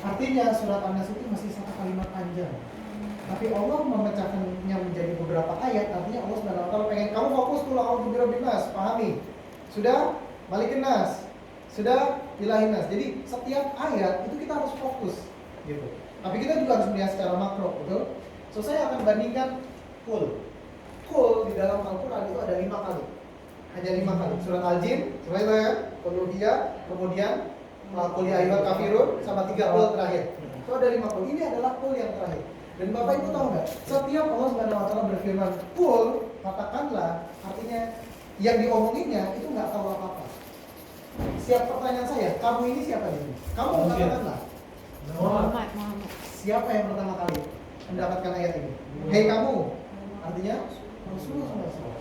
Artinya surat An-Nas itu masih satu kalimat panjang. Tapi Allah memecahkannya menjadi beberapa ayat. Artinya Allah Subhanahu wa taala pengen kamu fokus dulu a'udzu birabbin nas, pahami. Sudah Malikin nas, sudah Ilahin nas. Jadi setiap ayat itu kita harus fokus gitu. Tapi kita juga harus melihat secara makro, betul? So saya akan bandingkan kul. Kul di dalam Al-Qur'an itu ada 5 kali. Hanya 5 kali. Surat Al-Jin, coba itu ya. Uluhiyah, kemudian Qul ya ayyuhal kafirun sama 3 kul terakhir. Itu ada 5 kul. Ini adalah kul yang terakhir. Dan Bapak Ibu tahu nggak? Setiap Allah Subhanahu wa taala berfirman kul, katakanlah, artinya yang diomonginnya itu nggak tahu apa-apa. Siap pertanyaan saya, kamu ini siapa ini? Kamu katakanlah. Muhammad. Siapa yang pertama kali mendapatkan ayat ini? Hei kamu. Artinya Rasulullah SAW.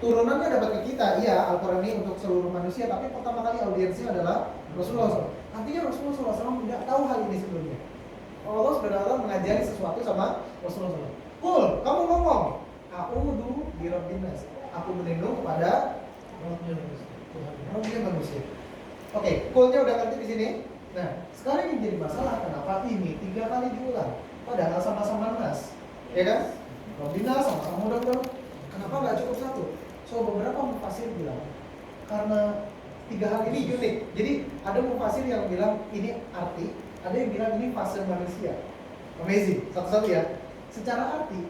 Turunannya dapat ke kita, iya Al-Quran ini untuk seluruh manusia, tapi pertama kali audiensnya adalah Rasulullah SAW. Artinya Rasulullah SAW tidak tahu hal ini sebelumnya. Allah sebenarnya mengajari sesuatu sama Rasulullah SAW. Kul, kamu ngomong, a'udzu birabbin nas. Aku berlindung kepada Rabbnya manusia. Oke, kulnya udah ngerti di sini. Nah, sekarang yang jadi masalah kenapa ini 3 kali diulang? Padahal sama-sama nas, ya kan? Rabbin nas sama-sama udah. Kenapa nggak cukup 1? So beberapa mufasir bilang karena 3 hal ini unik. Jadi ada mufasir yang bilang ini arti, ada yang bilang ini fase manusia. Amazing, satu-satu ya. Secara arti,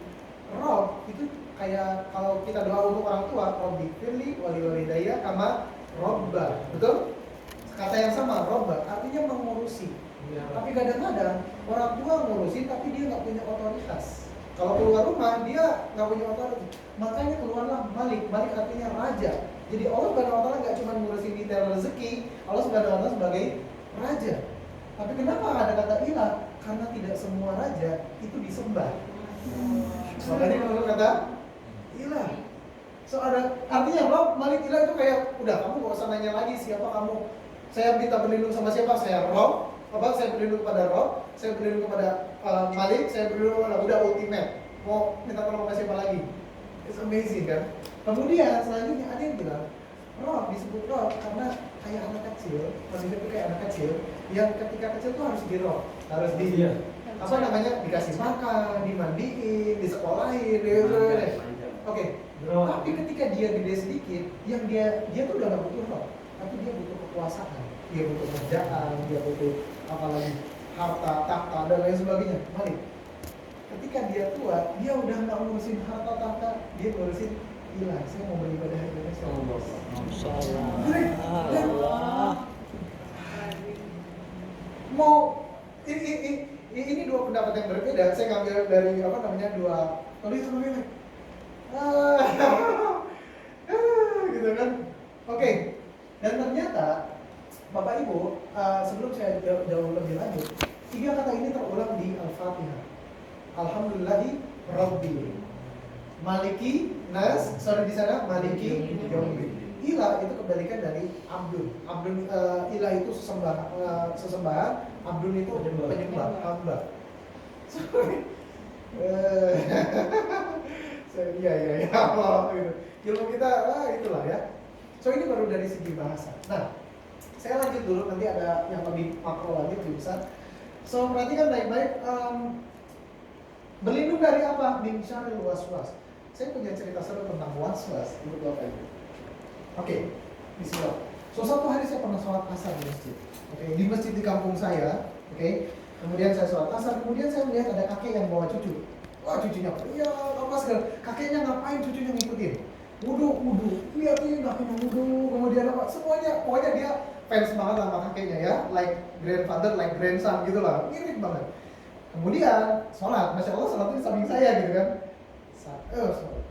Rob itu kayak kalau kita doa untuk orang tua, Robbi firli wali walidayya kama Robba, betul? Kata yang sama, Robba, artinya mengurusi. Ya. Tapi kadang-kadang orang tua ngurusin tapi dia nggak punya otoritas. Kalau keluar rumah dia nggak punya otoritas, makanya keluarlah Malik. Malik artinya raja. Jadi Allah Subhanahu wa taala nggak cuma ngurusin detail rezeki, Allah Subhanahu wa taala sebagai raja. Tapi kenapa ada kata ilah? Karena tidak semua raja itu disembah. Makanya kalau kata ilah. So ada artinya Rob, Malik, ilah itu kayak udah kamu gak usah nanya lagi siapa kamu. Saya minta berlindung sama siapa? Saya Rob. Apa? Saya berlindung kepada Rob. Saya berlindung kepada Malik. Saya berlindung kepada udah ultimate. Mau minta tolong sama siapa lagi? It's amazing kan? Kemudian selanjutnya ada yang bilang Rob disebut Rob karena kayak anak kecil, maksudnya itu kayak anak kecil yang ketika kecil tuh harus di Rob, harus di apa namanya dikasih makan, dimandiin, disekolahin, gitu. Oke. Tapi ketika dia gede sedikit, yang dia tuh udah gak butuh Rob, tapi dia butuh kekuasaan, dia butuh kerjaan, dia butuh apalagi harta, takhta dan lain sebagainya. Malik. Ketika dia tua, dia udah nggak ngurusin harta takhta, dia ngurusin ilah. Saya mau beribadah kepada Allah. Mau ini 2 pendapat yang berbeda. Saya ngambil dari apa namanya 2 tulis gitu kan. Oke. Dan ternyata Bapak Ibu, sebelum saya jauh lebih lanjut, 3 kata ini terulang di Al-Fatihah. Alhamdulillahi Rabbil Maliki Nas, sorry di sana Maliki Yaumiddin. Ilah itu kebalikan dari Abdul. Abdul ilah itu sesembahan, Abdul itu penyembah, hamba. Sorry. Iya Allah gitu. Ilmu kita itulah ya. So ini baru dari segi bahasa. Nah, saya lanjut dulu, nanti ada yang lebih makro lagi, lebih besar. So perhatikan baik-baik. Berlindung dari apa? Min syarril waswas. Saya punya cerita seru tentang waswas untuk Bapak Ibu. Oke, bismillah. So satu hari saya pernah sholat asar di masjid. Oke, di masjid di kampung saya. Oke. Kemudian saya sholat asar, kemudian saya melihat ada kakek yang bawa cucu. Wah, cucunya iya apa segala. Kakeknya ngapain, cucunya ngikutin. Wudu. Lihat ini kakeknya wudu. Kemudian apa? Semuanya, pokoknya dia fans banget sama kakeknya ya. Like grandfather, like grandson gitu lah. Mirip banget. Kemudian sholat, masya Allah sholat di samping saya gitu kan.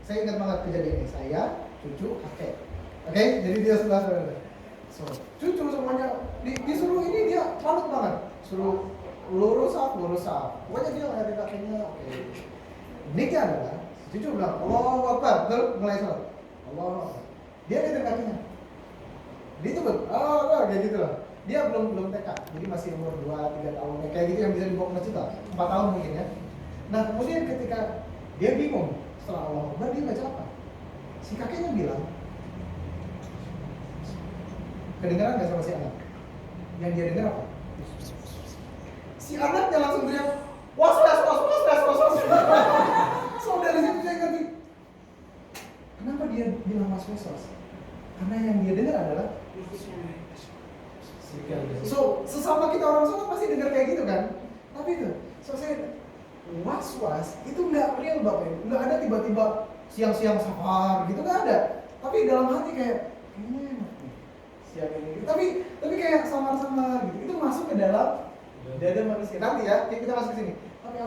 Saya ingat banget kejadian ini. Saya, cucu, kakek. Oke, jadi dia sebelah. So, cucu semuanya disuruh ini dia manut banget. Suruh lurus saf. Pokoknya dia ngeliatin kakeknya. Oke. Uniknya adalah cucu bilang Allahu Akbar, betul? Mulai sholat. Allahu Akbar. Dia ngeliatin kakinya. Dia tuh kayak gitu lah. Dia belum TK, jadi masih umur 2-3 tahun, kayak gitu yang bisa dibawa ke masjid lah, 4 tahun mungkin ya. Nah kemudian ketika dia bingung, setelah Allah Akbar dia baca apa? Si kakeknya bilang, kedengeran gak sama si anak? Yang dia dengar apa? Si anaknya langsung teriak, was. So dari situ saya ngerti, kenapa dia bilang was. Karena yang dia dengar adalah so, sesama kita orang sholat pasti dengar kayak gitu kan? Tapi itu, so saya was itu nggak real Bapak Ibu. Nggak ada tiba-tiba siang-siang safar gitu, nggak ada. Tapi dalam hati kayak, kayaknya enak nih siang ini. Tapi kayak samar-samar gitu. Itu masuk ke dalam dada manusia. Nanti ya, kita masuk ke sini. Tapi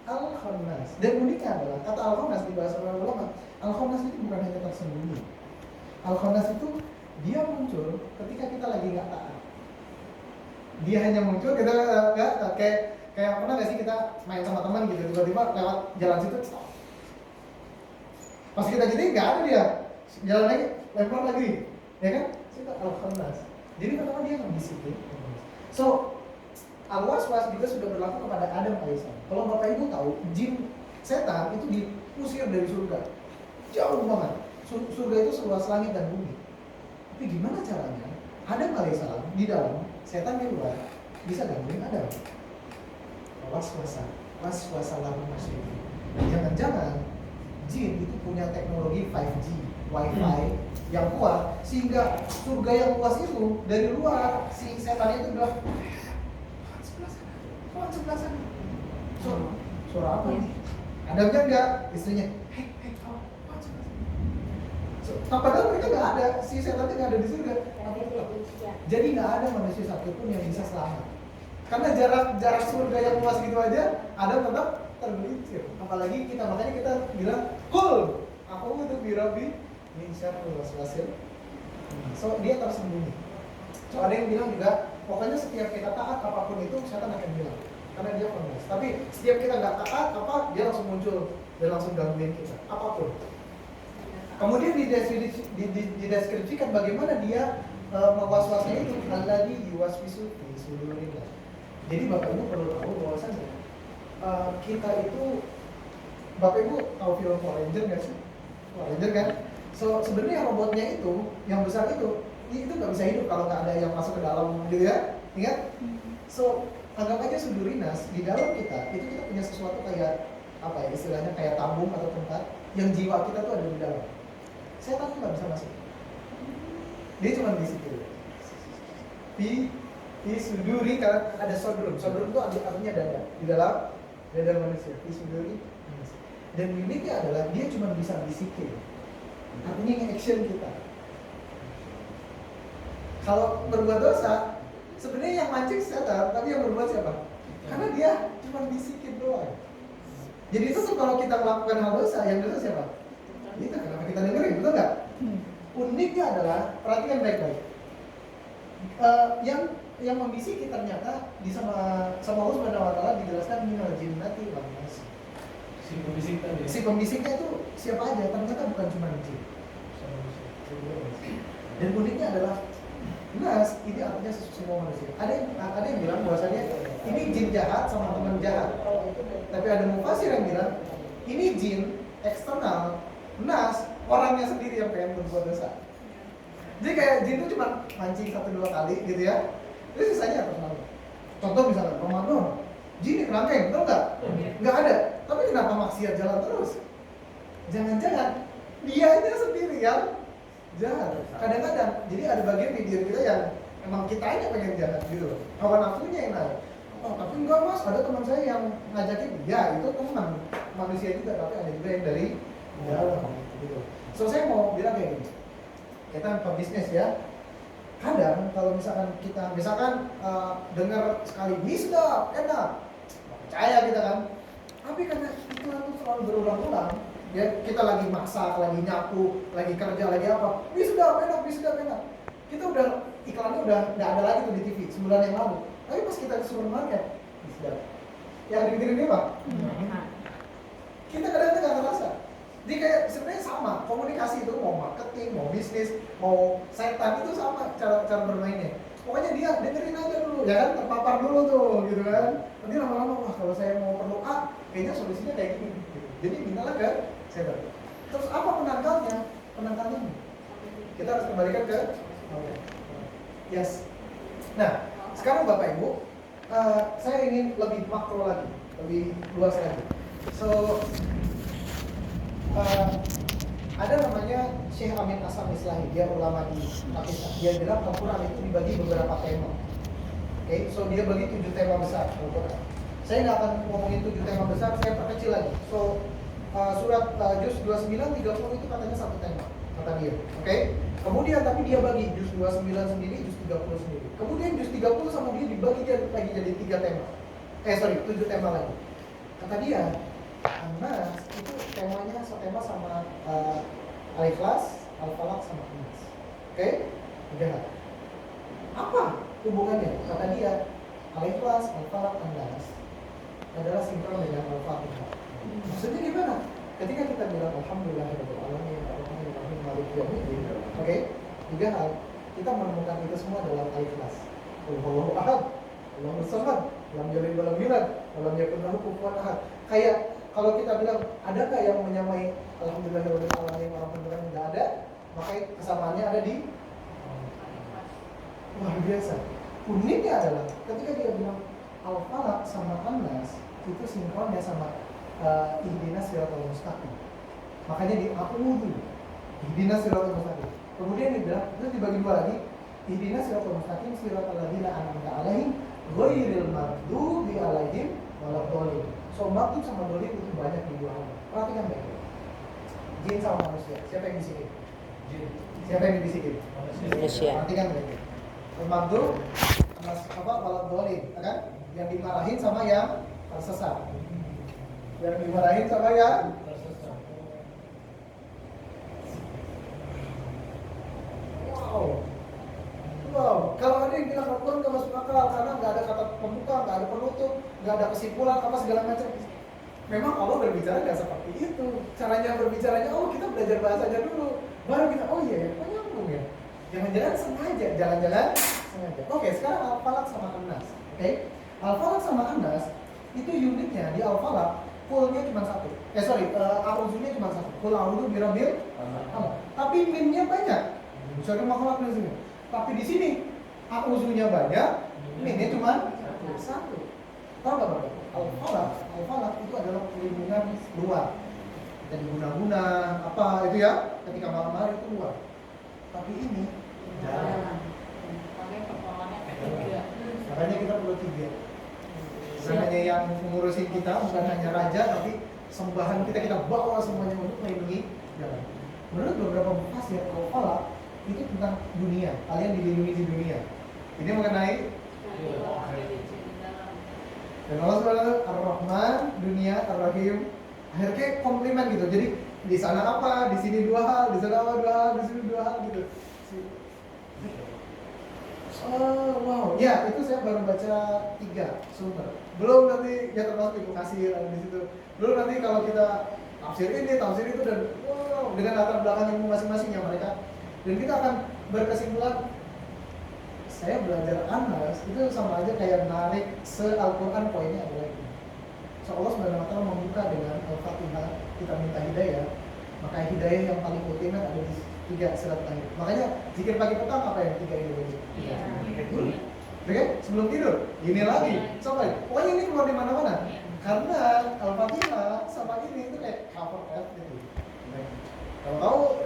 Al-Khannas. Dan uniknya adalah kata Al-Khannas di bahasa orang ulama, Al-Khannas itu bukan hanya tersembunyi. Al-Khannas itu dia muncul ketika kita lagi nggak taat. Dia hanya muncul kita nggak kayak pernah nggak sih kita main sama teman gitu tiba-tiba lewat jalan situ stop. Pas kita jadi nggak ada dia jalan lagi lempar lagi ya kan? Itu Al-Khannas. Jadi pertama dia nggak disiplin. So Al-Waswas juga sudah berlaku kepada Adam alaihissalam. Kalau Bapak Ibu tahu jin setan itu diusir dari surga jauh banget. Surga itu seluas langit dan bumi. Tapi gimana caranya Adam alaihissalam di dalam, setan di luar bisa gangguin Adam? Waswasa lahum masyaitan. Jangan-jangan jin itu punya teknologi 5G, Wi-Fi yang kuat sehingga surga yang luas itu dari luar si setan itu bilang sebelah sana. Suara apa ini? Adamnya enggak, istrinya padahal mereka nggak ada, si setannya nggak ada di surga. Jadi nggak ada manusia satupun yang bisa selamat. Karena jarak surga yang luas gitu aja, Adam tetap tergelincir. Apalagi kita, makanya kita bilang, "Kul, aku itu birabi min syarril waswasil." So dia tersembunyi. So ada yang bilang juga, pokoknya setiap kita taat apapun itu, setan akan bilang. Karena dia pernah. Tapi setiap kita nggak taat, dia langsung muncul dan langsung gangguin kita. Apapun. Kemudian dideskripsikan bagaimana dia mewaswasnya itu alladzi yuwaswisu fi sudurillah. Jadi Bapak Ibu perlu tahu bahwasanya kita itu, Bapak Ibu tahu film Power Ranger nggak sih? Power Ranger kan? So sebenarnya robotnya itu yang besar itu nggak bisa hidup kalau nggak ada yang masuk ke dalam gitu ya, ingat? So anggap aja Sudurinas di dalam kita itu kita punya sesuatu kayak apa ya istilahnya kayak tabung atau tempat yang jiwa kita tuh ada di dalam. Setan tuh nggak bisa masuk. Dia cuma di situ. Di suduri karena ada sodrum. Sodrum itu artinya dada. Di dalam dada manusia. Di suduri. Dan uniknya adalah dia cuma bisa bisikin. Artinya nge-action kita. Kalau berbuat dosa, sebenarnya yang mancing setan, tapi yang berbuat siapa? Karena dia cuma bisikin doang. Jadi itu tuh kalau kita melakukan hal dosa, yang dosa siapa? Kita, kenapa kita dengerin, betul nggak? Uniknya adalah, perhatikan baik-baik. Yang membisiki ternyata di sama Allah Subhanahu wa taala dijelaskan minal jinnati wan nas. Si pembisiknya itu siapa aja? Ternyata bukan cuma jin. Dan uniknya adalah nas ini artinya semua manusia. Ada yang bilang bahwasanya ini jin jahat sama teman jahat. Tapi ada mufasir yang bilang ini jin eksternal, nas orangnya sendiri yang pengen berbuat dosa. Jadi kayak jin itu cuma mancing 1-2 kali gitu ya. Terus sisanya personal. Contoh misalnya Ramadan, jin di kerangkeng, betul nggak? Nggak ada. Tapi kenapa maksiat jalan terus? Jangan-jangan dia itu sendiri yang jahat. Kadang-kadang jadi ada bagian di diri kita yang emang kita aja pengen jahat gitu loh. Hawa nafsunya yang naik. Oh, tapi enggak mas, ada teman saya yang ngajakin, ya itu teman manusia juga, tapi ada juga yang dari dalam gitu. So saya mau bilang kayak gini, kita pebisnis ya, kadang kalau misalkan kita dengar sekali ini sudah enak, percaya kita kan, tapi karena iklan itu selalu berulang-ulang, ya kita lagi masak, lagi nyapu, lagi kerja, lagi apa, ini sudah enak, kita udah iklannya udah nggak ada lagi tuh di TV sebulan yang lalu. Tapi pas kita ke supermarket, yang digini Pak, kita kadang-kadang nggak ngerasa. Jadi kayak sebenarnya sama, komunikasi itu mau marketing, mau bisnis, mau setan itu sama cara bermainnya. Pokoknya dia dengerin aja dulu, ya kan, terpapar dulu tuh, gitu kan. Nanti lama-lama, wah kalau saya mau perlu A, kayaknya solusinya kayak gini. Gitu. Jadi mintalah ke setan. Terus apa penangkalnya? Penangkalnya kita harus kembalikan ke yes. Nah, sekarang Bapak Ibu, saya ingin lebih makro lagi, lebih luas lagi. So, ada namanya Syekh Amin Asam Islahi, dia ulama di Pakistan. Dia bilang Al-Quran itu dibagi beberapa tema. Oke, so dia bagi 7 tema besar Al-Quran. Saya nggak akan ngomongin 7 tema besar, saya perkecil lagi. So, surat Juz 29, 30 itu katanya satu tema, kata dia. Oke? Kemudian tapi dia bagi Juz 29 sendiri, Juz 30 sendiri. Kemudian Juz 30 sama dia dibagi lagi jadi 3 tema. 7 tema lagi. Kata dia, An-Nas itu temanya setema sama Al-Ikhlas, Al-Falaq sama An-Nas. Oke? Udah. Apa hubungannya? Kata dia, Al-Ikhlas, Al-Falaq, An-Nas adalah sinkron dengan Al-Fatihah. Maksudnya gimana? Ketika kita bilang Alhamdulillahirabbil alamin, Ar-Rahmanir-Rahim, Maliki Yaumiddin, oke? 3 hal, kita menemukan itu semua dalam Al-Ikhlas. Allahu Ahad, Allahus Samad, lam yalid wa lam yulad, wa lam yakul lahu kufuwan ahad. Kayak kalau kita bilang, adakah yang menyamai Alhamdulillahirabbil alamin, Ar-Rahmanir-Rahim? Enggak ada. Makanya kesamaannya ada di luar biasa. Uniknya adalah ketika dia bilang Al-Falaq sama An-Nas itu sinkronnya sama ihdinas siratal mustaqim. Makanya di a'udzu ihdinas siratal mustaqim. Kemudian dia bilang, terus dibagi 2 lagi, ihdinas siratal mustaqim siratal ladzina an'amta 'alaihim ghairil maghdubi 'alaihim waladdallin. So maghdub sama dhalin itu banyak di 2 hal. Perhatikan baik-baik. Jin sama manusia, siapa yang bisikin? Jin. Siapa yang dibisikin? Manusia. Perhatikan baik-baik. Maghdub waladdallin, kan? Yang dimarahin sama yang tersesat. Yang dimarahin sama yang tersesat. Wow. Kalau ada yang bilang Al-Quran nggak masuk akal karena nggak ada kata pembuka, nggak ada penutup, nggak ada kesimpulan apa segala macam. Memang Allah berbicara nggak seperti itu. Caranya berbicaranya, kita belajar bahasanya dulu, baru kita kok nyambung ya. Jangan-jangan sengaja, jangan-jangan sengaja. Oke, sekarang Al-Falaq sama An-Nas. Oke? Al-Falaq sama An-Nas itu uniknya di Al-Falaq fullnya cuma 1. A'udzunya cuma 1. Qul a'udzu birabbil falaq. Tapi minnya banyak. Misalnya makhluk di sini. Tapi di sini a'udzunya banyak, minnya cuma 1. Tahu enggak Bapak? Al-Falaq itu adalah perlindungan luar. Kita diguna-guna apa itu ya? Ketika malam hari itu luar. Tapi ini dalam. Makanya kita perlu 3. Bukan hanya yang mengurusin kita, bukan hanya raja, tapi sembahan kita bawa semuanya untuk melindungi jalan. Menurut beberapa mufasir, Al-Falaq itu tentang dunia, kalian dilindungi di dunia. Ini mengenai dan Allah SWT Ar-Rahman, dunia, Ar-Rahim. Akhirnya komplimen gitu. Jadi di sana apa, di sini 2 hal, di sana apa 2 hal, di sini 2 hal gitu. Wow. Ya, itu saya baru baca 3 sumber. Belum nanti ya termasuk Ibnu Katsir di situ. Belum nanti kalau kita tafsir ini, tafsir itu dan dengan latar belakang ilmu masing-masingnya mereka. Dan kita akan berkesimpulan saya belajar An-Nas itu sama aja kayak narik se-Al-Quran poinnya adalah ini. So Allah SWT membuka dengan Al-Fatihah, kita minta hidayah. Maka hidayah yang paling ultimate ada di 3 surat terakhir. Makanya zikir pagi petang apa yang 3 ini wajib? Oke, sebelum tidur. Ini lagi. Coba. Pokoknya ini keluar di mana-mana. Karena Al-Fatihah sama ini itu kayak cover F gitu. Kalau tahu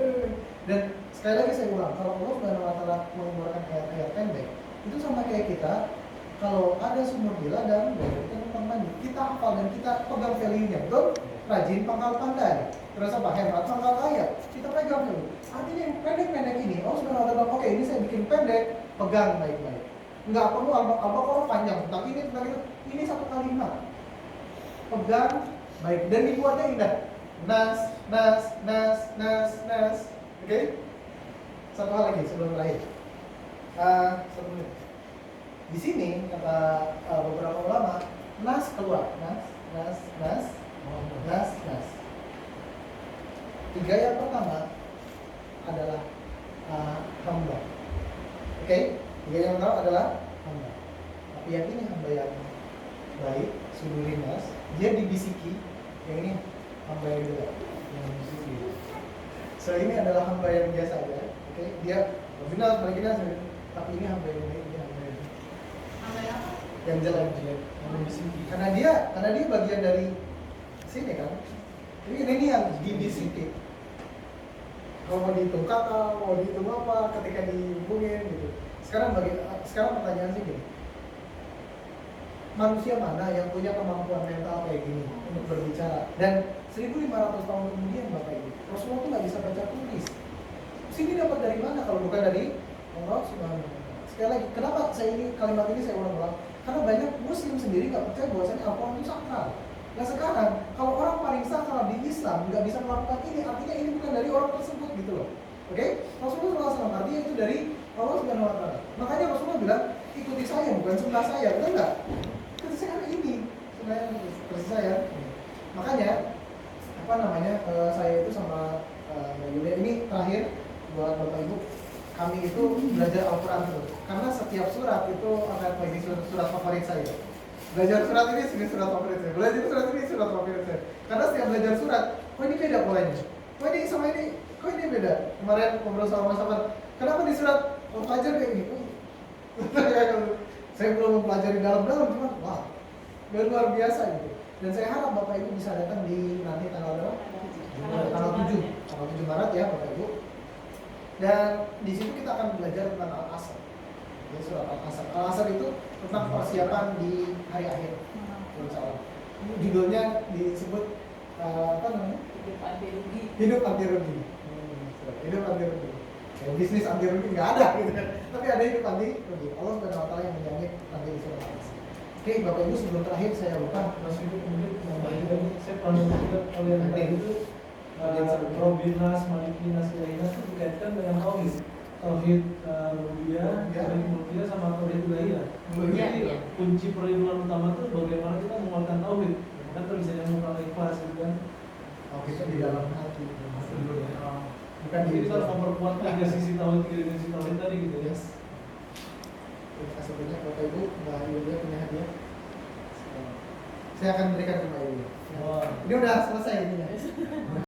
dan sekali lagi saya ulang, kalau Allah SWT mengeluarkan ayat-ayat pendek, itu sama kayak kita kalau ada sumur di ladang, kita numpang mandi, kita hafal dan kita pegang value-nya, betul? Rajin pangkal pandai. Terus apa? Hemat pangkal ayat. Kita pegang dulu. Artinya yang pendek-pendek ini, Allah SWT oke, ini saya bikin pendek, pegang baik-baik. Nggak perlu Al-Baqarah panjang tentang ini, tentang itu. Ini 1 kalimat. Pegang baik dan dibuatnya indah. Nas. Oke? 1 hal lagi sebelum terakhir. Di sini kata beberapa ulama, nas keluar, nas. 3 yang pertama adalah hamba. Oke? 3 yang pertama adalah hamba. Tapi yang ini hamba yang baik, sudurinas, dia dibisiki. Yang ini hamba yang juga yang dibisiki. So ini adalah hamba yang biasa aja. Oke? Dia original, tapi ini hamba yang baik, dia hamba yang yang jelek. Karena dia bagian dari sini kan. Jadi ini yang dibisiki. Kalau mau dihitung kata, mau dihitung apa, ketika dihubungin gitu. Sekarang pertanyaan sih gini. Manusia mana yang punya kemampuan mental kayak gini untuk berbicara? Dan 1500 tahun kemudian Bapak Ibu, Rasulullah tuh nggak bisa baca tulis. Sini dapat dari mana kalau bukan dari Allah Subhanahu wa Ta'ala? Sekali lagi, kenapa kalimat ini saya ulang-ulang? Karena banyak Muslim sendiri nggak percaya bahwasanya Al-Quran itu sakral. Nah sekarang, kalau orang paling sakral di Islam nggak bisa melakukan ini, artinya ini bukan dari orang tersebut gitu loh. Oke? Rasulullah SAW artinya itu dari Allah Subhanahu wa Ta'ala. Makanya Rasulullah bilang, ikuti saya bukan sebelah saya, betul nggak? Ikuti saya ini, sebenarnya seperti saya. Makanya saya itu sama Mbak Yulia ini terakhir buat Bapak Ibu, kami itu belajar Al-Quran terus. Karena setiap surat itu akan menjadi surat favorit saya. Belajar surat ini surat favorit saya. Belajar surat ini surat favorit saya. Karena setiap belajar surat, kok ini beda polanya? Kok ini sama ini? Kok ini beda? Kemarin ngobrol sama Mas Afan, kenapa di surat Al-Fajr kayak gini? Saya belum mempelajari dalam-dalam, cuma wah, luar biasa gitu. Dan saya harap Bapak Ibu bisa datang di nanti tanggal berapa? Tanggal 7 Maret ya Bapak Ibu. Dan di situ kita akan belajar tentang Al-Asr. Jadi surat Al-Asr. Al-Asr itu tentang persiapan di hari akhir. Insyaallah. Judulnya disebut apa namanya? Hidup anti rugi. Hidup anti rugi. Bisnis anti rugi nggak ada gitu kan. Tapi ada hidup anti rugi. Allah Subhanahu wa Ta'ala yang menjamin nanti di surat Al-Asr. Oke, Bapak Ibu sebelum terakhir saya lupa masih kemudian saya pernah melihat kalian itu Robinas, Malikinas, Ilainas itu dikaitkan dengan tauhid rububiyah, tauhid uluhiyah sama tauhid ilahiyah. Jadi kunci perlindungan utama itu bagaimana kita menguatkan tauhid. Kan bisa nyambung ikhlas gitu kan. Tauhid itu di dalam hati. Bukan jadi kita harus memperkuat tiga sisi tauhid tadi gitu ya. Terima kasih banyak Bapak Ibu. Mbak Yulia punya hadiah. Saya akan berikan ke Mbak Yulia. Ini udah selesai ini ya.